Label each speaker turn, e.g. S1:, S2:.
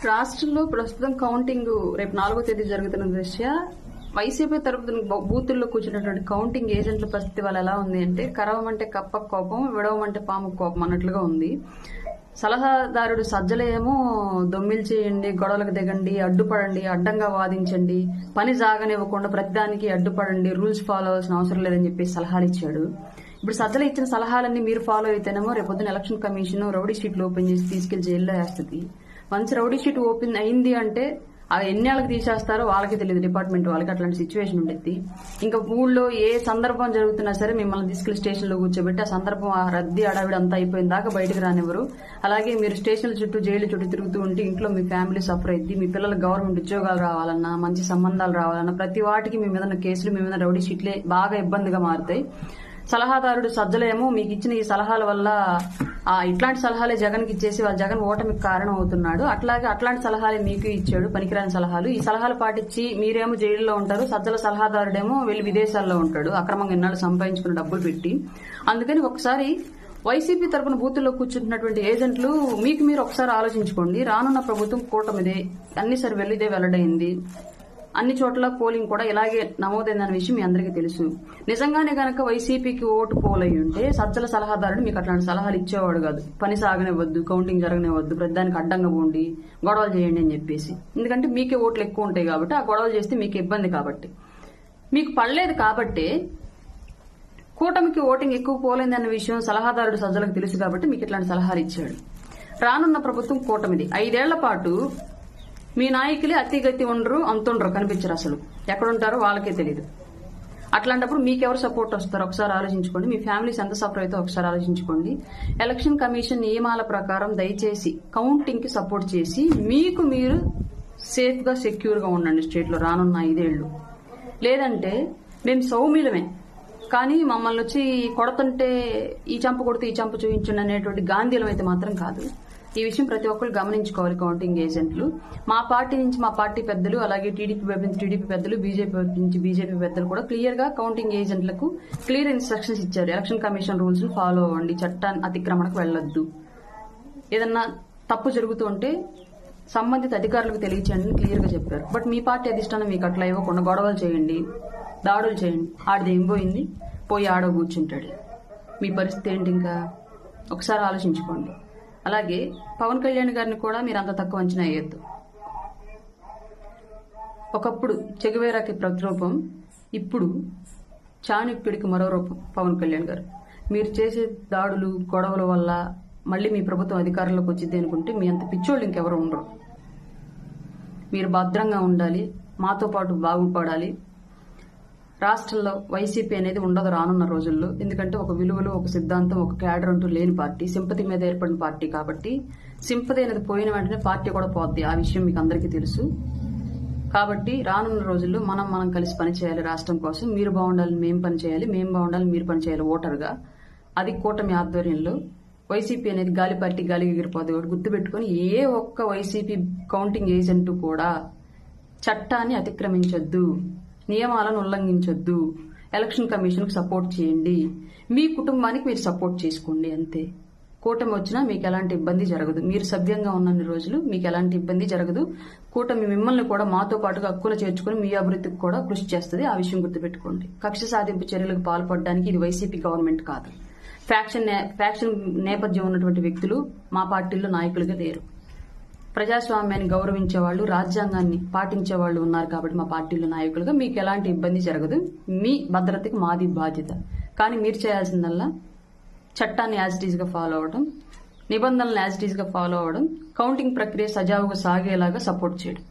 S1: రాష్ట్రంలో ప్రస్తుతం కౌంటింగ్ రేపు 4వ తేదీ జరుగుతున్న దృష్ట్యా వైసీపీ తరపున బూతుల్లో కూర్చున్నటువంటి కౌంటింగ్ ఏజెంట్ల పరిస్థితి వాళ్ళు ఎలా ఉంది అంటే కరవమంటే కప్ప కోపం, విడవమంటే పాము కోపం అన్నట్లుగా ఉంది. సలహాదారుడు సజ్జలేమో దొమ్మిలు చేయండి, గొడవలకు దిగండి, అడ్డుపడండి, అడ్డంగా వాదించండి, పని సాగనివ్వకుండా ప్రతిదానికి అడ్డుపడండి, రూల్స్ ఫాలో అవ్వాల్సిన అవసరం లేదని చెప్పి సలహాలు ఇచ్చాడు. ఇప్పుడు సజ్జలు ఇచ్చిన సలహాలన్నీ మీరు ఫాలో అయితేనేమో రేపొద్దున ఎలక్షన్ కమిషన్ రౌడీ షీట్లు ఓపెన్ చేసి తీసుకెళ్లి జైల్లో వేస్తుంది. వన్స్ రౌడీ షీట్ ఓపెన్ అయింది అంటే అది ఎన్నేళ్ళకి తీసేస్తారో వాళ్ళకి తెలియదు, డిపార్ట్మెంట్ వాళ్ళకి అట్లాంటి సిచ్యువేషన్ ఉండేది. ఇంకా ఊళ్ళో ఏ సందర్భం జరుగుతున్నా సరే మిమ్మల్ని తీసుకెళ్లి స్టేషన్లో కూర్చోబెట్టి ఆ సందర్భం ఆ రద్దీ అడావిడ అంతా అయిపోయిన దాకా బయటకు రానివ్వరు. అలాగే మీరు స్టేషన్ల చుట్టూ జైలు చుట్టూ తిరుగుతూ ఉంటే ఇంట్లో మీ ఫ్యామిలీ సఫర్ అయింది. మీ పిల్లలకు గవర్నమెంట్ ఉద్యోగాలు రావాలన్నా, మంచి సంబంధాలు రావాలన్నా ప్రతి వాటికి మీ మీద కేసులు, మీ మీద రౌడీ షీట్లే బాగా ఇబ్బందిగా మారుతాయి. సలహాదారుడు సజ్జలేమో మీకు ఇచ్చిన ఈ సలహాల వల్ల ఇట్లాంటి సలహాలే జగన్కి ఇచ్చేసి వాళ్ళ జగన్ ఓటమికి కారణం అవుతున్నాడు. అట్లాగే అట్లాంటి సలహాలే మీకు ఇచ్చాడు, పనికిరాని సలహాలు. ఈ సలహాలు పాటించి మీరేమో జైల్లో ఉంటారు, సజ్జల సలహాదారుడేమో వెళ్లి విదేశాల్లో ఉంటాడు అక్రమంగా ఇన్నాళ్ళు సంపాదించుకున్న డబ్బులు పెట్టి. అందుకని ఒకసారి వైసీపీ తరపున బూతుల్లో కూర్చుంటున్నటువంటి ఏజెంట్లు మీకు మీరు ఒకసారి ఆలోచించుకోండి. రానున్న ప్రభుత్వం కూటమిదే, అన్ని సర్వేలు ఇదే వెల్లడైంది. అన్ని చోట్ల పోలింగ్ కూడా ఇలాగే నమోదైందన్న విషయం మీ అందరికీ తెలుసు. నిజంగానే గనక వైసీపీకి ఓటు పోలయ్యి ఉంటే సజ్జల సలహాదారుడు మీకు అట్లాంటి సలహాలు ఇచ్చేవాడు కాదు. పని సాగనివ్వద్దు, కౌంటింగ్ జరగనివ్వద్దు, ప్రతిదానికి అడ్డంగా పోండి, గొడవలు చేయండి అని చెప్పేసి. ఎందుకంటే మీకే ఓట్లు ఎక్కువ ఉంటాయి కాబట్టి, ఆ గొడవలు చేస్తే మీకు ఇబ్బంది కాబట్టి. మీకు పడలేదు కాబట్టి కూటమికి ఓటింగ్ ఎక్కువ పోలేదన్న విషయం సలహాదారుడు సజ్జలకు తెలుసు కాబట్టి మీకు ఇట్లాంటి సలహాలు ఇచ్చాడు. రానున్న ప్రభుత్వం కూటమిది. 5 ఏళ్ల పాటు మీ నాయకులే అతిగతి ఉండరు, అంతుండరు, కనిపించరు. అసలు ఎక్కడుంటారో వాళ్ళకే తెలియదు. అట్లాంటప్పుడు మీకెవరు సపోర్ట్ వస్తారు ఒకసారి ఆలోచించుకోండి. మీ ఫ్యామిలీస్ ఎంత సఫర్ అయితే ఒకసారి ఆలోచించుకోండి. ఎలక్షన్ కమిషన్ నియమాల ప్రకారం దయచేసి కౌంటింగ్ కి సపోర్ట్ చేసి మీకు మీరు సేఫ్ గా సెక్యూర్ గా ఉండండి స్టేట్ లో రానున్న 5 ఏళ్లు. లేదంటే మేము సౌమ్యులమే కానీ మమ్మల్ని వచ్చి కొడుతుంటే ఈ చంప కొడితే ఈ చంప చూపించండి అనేటువంటి గాంధీలం అయితే మాత్రం కాదు. ఈ విషయం ప్రతి ఒక్కరు గమనించుకోవాలి. కౌంటింగ్ ఏజెంట్లు మా పార్టీ నుంచి మా పార్టీ పెద్దలు, అలాగే టీడీపీ వైపు నుంచి టీడీపీ పెద్దలు, బీజేపీ నుంచి బీజేపీ పెద్దలు కూడా క్లియర్ గా కౌంటింగ్ ఏజెంట్లకు క్లియర్ ఇన్స్ట్రక్షన్స్ ఇచ్చారు. ఎలక్షన్ కమిషన్ రూల్స్ ఫాలో అవ్వండి, చట్టాన్ని అతిక్రమణకు వెళ్లొద్దు, ఏదన్నా తప్పు జరుగుతుంటే సంబంధిత అధికారులకు తెలియచేయండి క్లియర్ గా చెప్పారు. బట్ మీ పార్టీ అధిష్టానం మీకు అట్లా ఇవ్వకుండా గొడవలు చేయండి, దాడులు చేయండి. ఆడిది ఏం పోయింది, పోయి ఆడ కూర్చుంటాడు. మీ పరిస్థితి ఏంటి? ఇంకా ఒకసారి ఆలోచించుకోండి. అలాగే పవన్ కళ్యాణ్ గారిని కూడా మీరు అంత తక్కువ అంచనా వేయొద్దు. ఒకప్పుడు చెగువేరాకి ప్రతిరూపం, ఇప్పుడు చాణక్యుడికి మరో రూపం పవన్ కళ్యాణ్ గారు. మీరు చేసే దాడులు, గొడవల వల్ల మళ్ళీ మీ ప్రభుత్వం అధికారంలోకి వచ్చింది అనుకుంటే మీ అంత పిచ్చోళ్ళు ఇంకెవరు ఉండరు. మీరు భద్రంగా ఉండాలి, మాతో పాటు బాగుపడాలి. రాష్ట్రంలో వైసీపీ అనేది ఉండదు రానున్న రోజుల్లో. ఎందుకంటే ఒక విలువలు, ఒక సిద్ధాంతం, ఒక క్యాడర్ అంటూ లేని పార్టీ, సింపతి మీద ఏర్పడిన పార్టీ కాబట్టి సింపతి అనేది పోయిన వెంటనే పార్టీ కూడా పోద్ది. ఆ విషయం మీకు అందరికీ తెలుసు. కాబట్టి రానున్న రోజుల్లో మనం కలిసి పనిచేయాలి రాష్ట్రం కోసం. మీరు బాగుండాలి, మేము పనిచేయాలి, మేము బాగుండాలి, మీరు పనిచేయాలి ఓటర్గా. అది కూటమి ఆధ్వర్యంలో. వైసీపీ అనేది గాలి పార్టీ, గాలికి ఎగిరిపోదు. గుర్తుపెట్టుకుని ఏ ఒక్క వైసీపీ కౌంటింగ్ ఏజెంట్ కూడా చట్టాన్ని అతిక్రమించొద్దు, నియమాలను ఉల్లంఘించొద్దు. ఎలక్షన్ కమిషన్ కు సపోర్ట్ చేయండి, మీ కుటుంబానికి మీరు సపోర్ట్ చేసుకోండి. అంతే. కూటమి వచ్చినా మీకు ఎలాంటి ఇబ్బంది జరగదు. మీరు సభ్యంగా ఉన్నన్ని రోజులు మీకు ఎలాంటి ఇబ్బంది జరగదు. కూటమి మిమ్మల్ని కూడా మాతో పాటుగా హక్కులు చేర్చుకుని మీ అభివృద్ధికి కూడా కృషి చేస్తుంది. ఆ విషయం గుర్తుపెట్టుకోండి. కక్ష సాధింపు చర్యలకు పాల్పడడానికి ఇది వైసీపీ గవర్నమెంట్ కాదు. ఫ్యాక్షన్ నేపథ్యం ఉన్నటువంటి వ్యక్తులు మా పార్టీలో నాయకులుగా లేరు. ప్రజాస్వామ్యాన్ని గౌరవించే వాళ్ళు, రాజ్యాంగాన్ని పాటించే వాళ్ళు ఉన్నారు కాబట్టి మా పార్టీలో నాయకులుగా మీకు ఎలాంటి ఇబ్బంది జరగదు. మీ భద్రతకి మాది బాధ్యత. కానీ మీరు చేయాల్సిందల్లా చట్టాన్ని యాజ్ ఇట్ ఈజ్ గా ఫాలో అవడం, నిబంధనలను యాజ్ ఇట్ ఈజ్ గా ఫాలో అవడం, కౌంటింగ్ ప్రక్రియ సజావుగా సాగేలాగా సపోర్ట్ చేయడం.